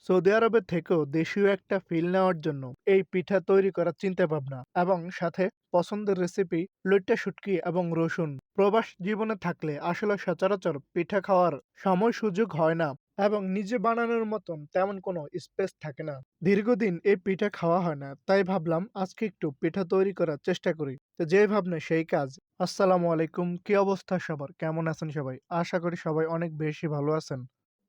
Saudi আরবের থেকেও দেশীয় একটা ফিল নেওয়ার জন্য এই পিঠা তৈরি করার চিন্তাভাবনা এবং সাথে পছন্দের রেসিপি লইট্টা শুটকি এবং রসুন। প্রবাস জীবনে থাকলে আসলে সচরাচর পিঠা খাওয়ার সময় সুযোগ হয় না এবং নিজে বানানোর মতন তেমন কোনো স্পেস থাকে না। দীর্ঘদিন এই পিঠা খাওয়া হয় না, তাই ভাবলাম আজকে একটু পিঠা তৈরি করার চেষ্টা করি। তো যেই ভাবনা সেই কাজ। আসসালামু আলাইকুম, কি অবস্থা সবার, কেমন আছেন সবাই? আশা করি সবাই অনেক বেশি ভালো আছেন।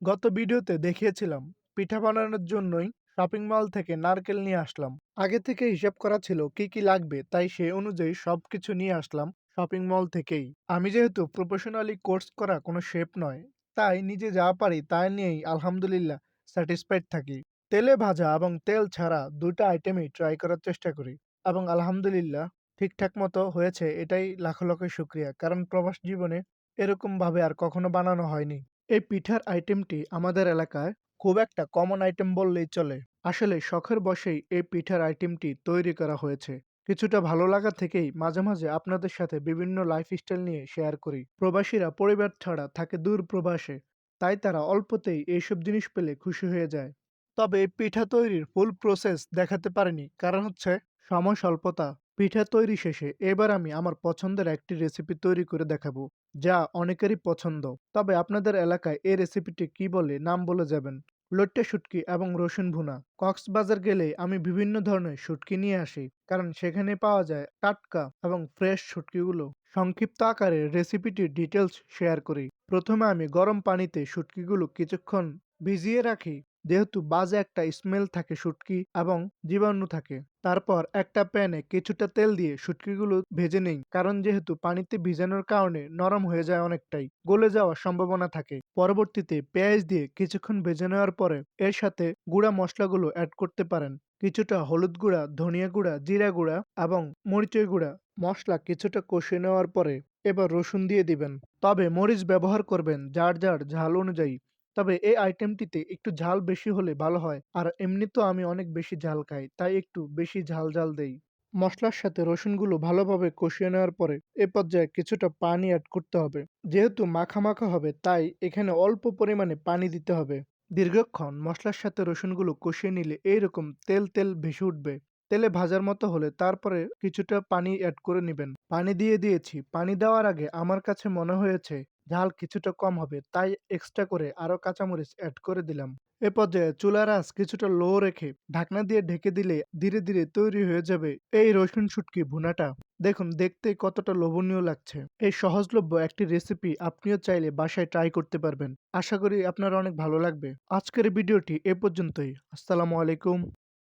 গত ভিডিওতে দেখিয়েছিলাম পিঠা বানানোর জন্যই শপিং মল থেকে নারকেল নিয়ে আসলাম। আগে থেকে হিসাব করা ছিল কি কি লাগবে, তাই সেই অনুযায়ী সবকিছু নিয়ে আসলাম শপিং মল থেকেই। আমি যেহেতু প্রফেশনালি কোর্স করা কোনো শেফ নয়, তাই নিজে যা পারি তা নিয়েই আলহামদুলিল্লাহ স্যাটিসফাইড থাকি। তেলে ভাজা এবং তেল ছাড়া দুটো আইটেমই ট্রাই করার চেষ্টা করি এবং আলহামদুলিল্লাহ ঠিকঠাক মতো হয়েছে, এটাই লাখো লাখো শুক্রিয়া, কারণ প্রবাস জীবনে এরকম ভাবে আর কখনো বানানো হয়নি। এই পিঠার আইটেমটি আমাদের এলাকায় খুব একটা কমন আইটেম বললেই চলে। আসলে শখের বশেই এই পিঠার আইটেমটি তৈরি করা হয়েছে। কিছুটা ভালো লাগা থেকেই মাঝে মাঝে আপনাদের সাথে বিভিন্ন লাইফস্টাইল নিয়ে শেয়ার করি। প্রবাসীরা পরিবার ছাড়া থাকে দূর প্রবাসে, তাই তারা অল্পতেই এইসব জিনিস পেলে খুশি হয়ে যায়। তবে এই পিঠা তৈরির ফুল প্রসেস দেখাতে পারিনি, কারণ হচ্ছে সময় স্বল্পতা। পিঠা তৈরি শেষে এবার আমি আমার পছন্দের একটি রেসিপি তৈরি করে দেখাবো, যা অনেকেরই পছন্দ। তবে আপনাদের এলাকায় এই রেসিপিটি কি বলে নাম বলে যাবেন। লইট্টা শুটকি এবং রসুন ভুনা। কক্সবাজার গেলে আমি বিভিন্ন ধরনের শুটকি নিয়ে আসি, কারণ সেখানে পাওয়া যায় টাটকা এবং ফ্রেশ শুটকিগুলো। সংক্ষিপ্ত আকারে রেসিপিটির ডিটেলস শেয়ার করি। প্রথমে আমি গরম পানিতে শুটকিগুলো কিছুক্ষণ ভিজিয়ে রাখি, যেহেতু বাজে একটা স্মেল থাকে শুটকি এবং জীবাণু থাকে। তারপর একটা প্যানে কিছুটা তেল দিয়ে শুটকিগুলো ভেজে নেই, কারণ যেহেতু পানিতে ভিজানোর কারণে নরম হয়ে যায়, অনেকটাই গলে যাওয়ার সম্ভাবনা থাকে। পরবর্তীতে পেঁয়াজ দিয়ে কিছুক্ষণ ভেজে নেওয়ার পরে এর সাথে গুঁড়া মশলাগুলো অ্যাড করতে পারেন। কিছুটা হলুদ গুঁড়া, ধনিয়া গুঁড়া, জিরা গুঁড়া এবং মরিচের গুঁড়া। মশলা কিছুটা কষিয়ে নেওয়ার পরে এবার রসুন দিয়ে দিবেন। তবে মরিচ ব্যবহার করবেন যার যার ঝাল অনুযায়ী। তবে এই আইটেমটিতে একটু ঝাল বেশি হলে ভালো হয়, আর এমনিতেও আমি অনেক বেশি ঝাল খাই, তাই একটু বেশি ঝাল ঝাল দেই। মসলার সাথে রসুনগুলো ভালোভাবে কষিয়ে নেওয়ার পরে এ পর্যায়ে কিছুটা পানি অ্যাড করতে হবে। যেহেতু মাখা মাখা হবে, তাই এখানে অল্প পরিমাণে পানি দিতে হবে। দীর্ঘক্ষণ মসলার সাথে রসুনগুলো কষিয়ে নিলে এইরকম তেল তেল ভেসে উঠবে। তেলে ভাজার মতো হলে তারপরে কিছুটা পানি অ্যাড করে নেবেন। পানি দিয়ে দিয়েছি। পানি দেওয়ার আগে আমার কাছে মনে হয়েছে ঝাল কিছুটা কম হবে, তাই এক্সট্রা করে আরো কাঁচামরিচ অ্যাড করে দিলাম। এ পর্যায়ে চুলার আঁচ কিছুটা লো রেখে ঢাকনা দিয়ে ঢেকে দিলে ধীরে ধীরে তৈরি হয়ে যাবে এই রসুন শুটকি ভুনাটা। দেখুন দেখতে কতটা লোভনীয় লাগছে। এই সহজলভ্য একটি রেসিপি আপনিও চাইলে বাসায় ট্রাই করতে পারবেন। আশা করি আপনার অনেক ভালো লাগবে। আজকের ভিডিওটি এ পর্যন্তই। আসসালামু আলাইকুম।